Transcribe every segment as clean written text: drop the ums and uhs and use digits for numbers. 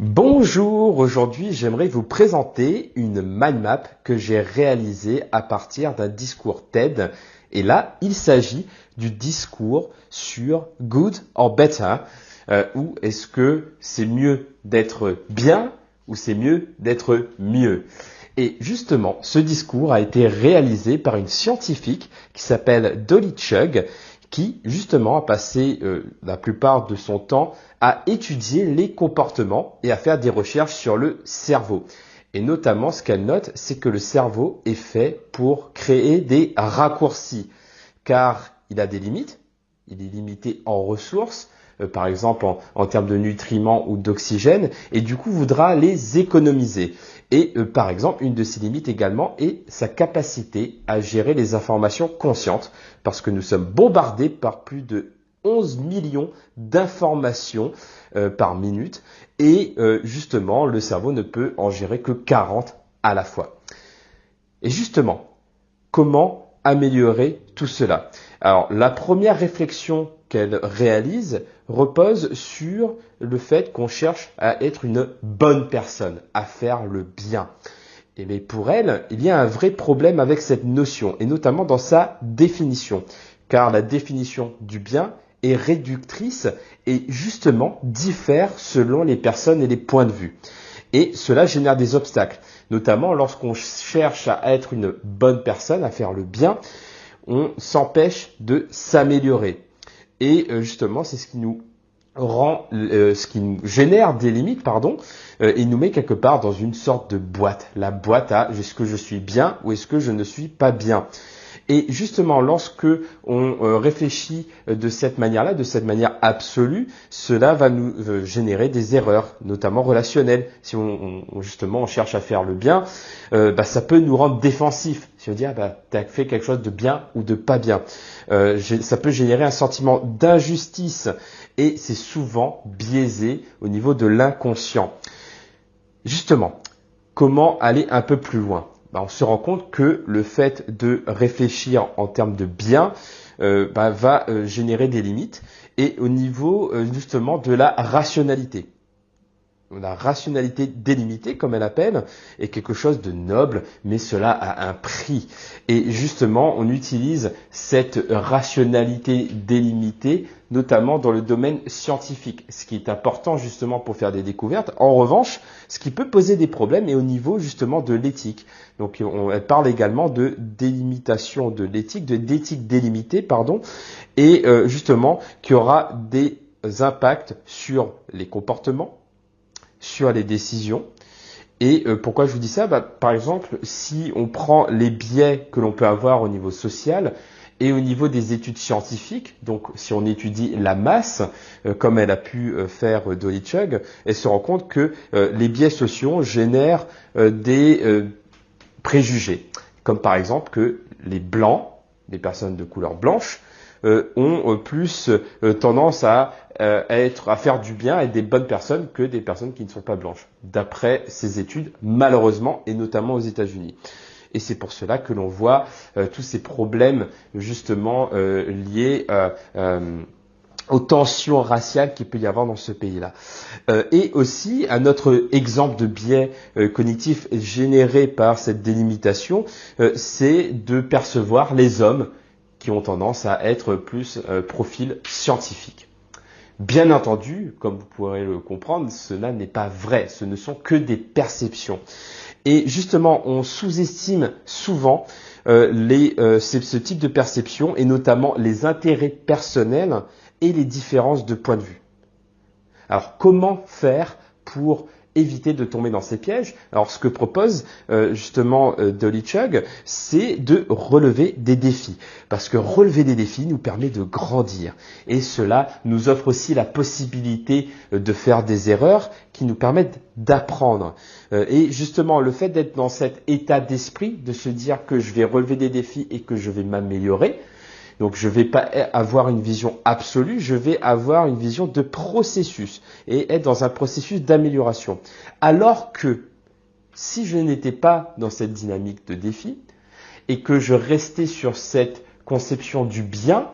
Bonjour, aujourd'hui j'aimerais vous présenter une mind map que j'ai réalisée à partir d'un discours TED. Et là, il s'agit du discours sur good or better, ou est-ce que c'est mieux d'être bien ou c'est mieux d'être mieux. Et justement, ce discours a été réalisé par une scientifique qui s'appelle Dolly Chugh, qui justement a passé la plupart de son temps à étudier les comportements et à faire des recherches sur le cerveau. Et notamment, ce qu'elle note, c'est que le cerveau est fait pour créer des raccourcis, car il a des limites, il est limité en ressources, par exemple en termes de nutriments ou d'oxygène, et du coup voudra les économiser. Et par exemple, une de ses limites également est sa capacité à gérer les informations conscientes, parce que nous sommes bombardés par plus de 11 millions d'informations par minute, et justement, le cerveau ne peut en gérer que 40 à la fois. Et justement, comment améliorer tout cela? Alors, la première réflexion qu'elle réalise repose sur le fait qu'on cherche à être une bonne personne, à faire le bien. Et mais pour elle, il y a un vrai problème avec cette notion, et notamment dans sa définition, car la définition du bien est réductrice et justement diffère selon les personnes et les points de vue. Et cela génère des obstacles, notamment lorsqu'on cherche à être une bonne personne, à faire le bien, on s'empêche de s'améliorer. Et justement, c'est ce qui nous génère des limites, et nous met quelque part dans une sorte de boîte. La boîte à est-ce que je suis bien ou est-ce que je ne suis pas bien. Et justement, lorsque on réfléchit de cette manière-là, de cette manière absolue, cela va nous générer des erreurs, notamment relationnelles. Si justement on cherche à faire le bien, ça peut nous rendre défensifs. Si on dit t'as fait quelque chose de bien ou de pas bien, ça peut générer un sentiment d'injustice et c'est souvent biaisé au niveau de l'inconscient. Justement, comment aller un peu plus loin? On se rend compte que le fait de réfléchir en termes de bien va générer des limites et au niveau justement de la rationalité. La rationalité délimitée, comme elle appelle, est quelque chose de noble, mais cela a un prix. Et justement, on utilise cette rationalité délimitée, notamment dans le domaine scientifique, ce qui est important justement pour faire des découvertes. En revanche, ce qui peut poser des problèmes est au niveau justement de l'éthique. Donc, elle parle également de délimitation de l'éthique, d'éthique délimitée, et justement, qui aura des impacts sur les comportements, sur les décisions. Et pourquoi je vous dis ça? Par exemple, si on prend les biais que l'on peut avoir au niveau social et au niveau des études scientifiques, donc si on étudie la masse, comme elle a pu faire Dolly Chugh, elle se rend compte que les biais sociaux génèrent des préjugés, comme par exemple que les blancs, les personnes de couleur blanche, ont plus tendance à faire du bien, à être des bonnes personnes que des personnes qui ne sont pas blanches, d'après ces études, malheureusement, et notamment aux États-Unis. Et c'est pour cela que l'on voit tous ces problèmes justement liés aux tensions raciales qu'il peut y avoir dans ce pays-là. Et aussi, un autre exemple de biais cognitif généré par cette délimitation, c'est de percevoir les hommes qui ont tendance à être plus profil scientifique. Bien entendu, comme vous pourrez le comprendre, cela n'est pas vrai, ce ne sont que des perceptions. Et justement, on sous-estime souvent ce type de perception et notamment les intérêts personnels et les différences de point de vue. Alors, comment faire pour éviter de tomber dans ces pièges? Alors, ce que propose justement Dolly Chugh, c'est de relever des défis. Parce que relever des défis nous permet de grandir. Et cela nous offre aussi la possibilité de faire des erreurs qui nous permettent d'apprendre. Et justement, le fait d'être dans cet état d'esprit, de se dire que je vais relever des défis et que je vais m'améliorer, donc je ne vais pas avoir une vision absolue, je vais avoir une vision de processus et être dans un processus d'amélioration. Alors que si je n'étais pas dans cette dynamique de défi et que je restais sur cette conception du bien,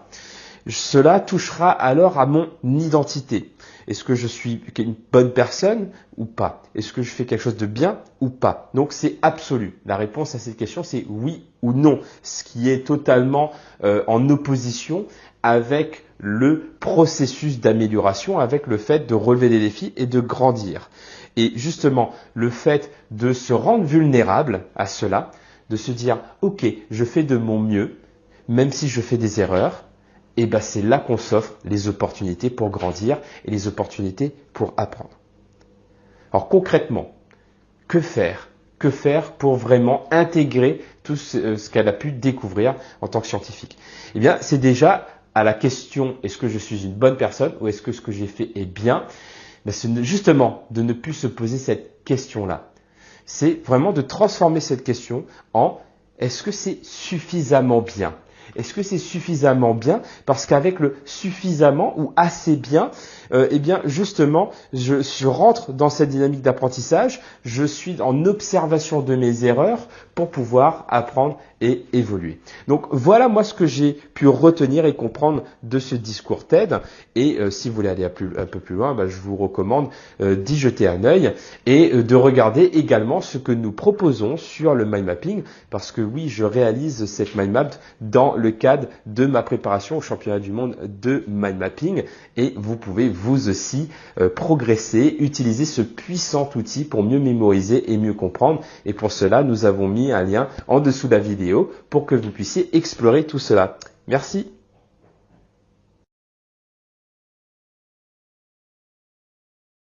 cela touchera alors à mon identité. Est-ce que je suis une bonne personne ou pas? Est-ce que je fais quelque chose de bien ou pas? Donc c'est absolu. La réponse à cette question, c'est oui ou non, ce qui est totalement en opposition avec le processus d'amélioration, avec le fait de relever des défis et de grandir. Et justement, le fait de se rendre vulnérable à cela, de se dire « Ok, je fais de mon mieux, même si je fais des erreurs », et ben c'est là qu'on s'offre les opportunités pour grandir et les opportunités pour apprendre. Alors concrètement, que faire? Que faire pour vraiment intégrer tout ce qu'elle a pu découvrir en tant que scientifique? Eh bien, c'est déjà à la question est-ce que je suis une bonne personne ou est-ce que ce que j'ai fait est bien? Ben, c'est justement de ne plus se poser cette question-là. C'est vraiment de transformer cette question en est-ce que c'est suffisamment bien? Est-ce que c'est suffisamment bien? Parce qu'avec le suffisamment ou assez bien, eh bien justement, je rentre dans cette dynamique d'apprentissage, je suis en observation de mes erreurs pour pouvoir apprendre et évoluer. Donc voilà moi ce que j'ai pu retenir et comprendre de ce discours TED. Et si vous voulez aller un peu plus loin, je vous recommande d'y jeter un œil et de regarder également ce que nous proposons sur le mind mapping, parce que oui, je réalise cette mind map dans le cadre de ma préparation au championnat du monde de mind mapping, et vous pouvez vous aussi progresser, utiliser ce puissant outil pour mieux mémoriser et mieux comprendre. Et pour cela, nous avons mis un lien en dessous de la vidéo pour que vous puissiez explorer tout cela. Merci.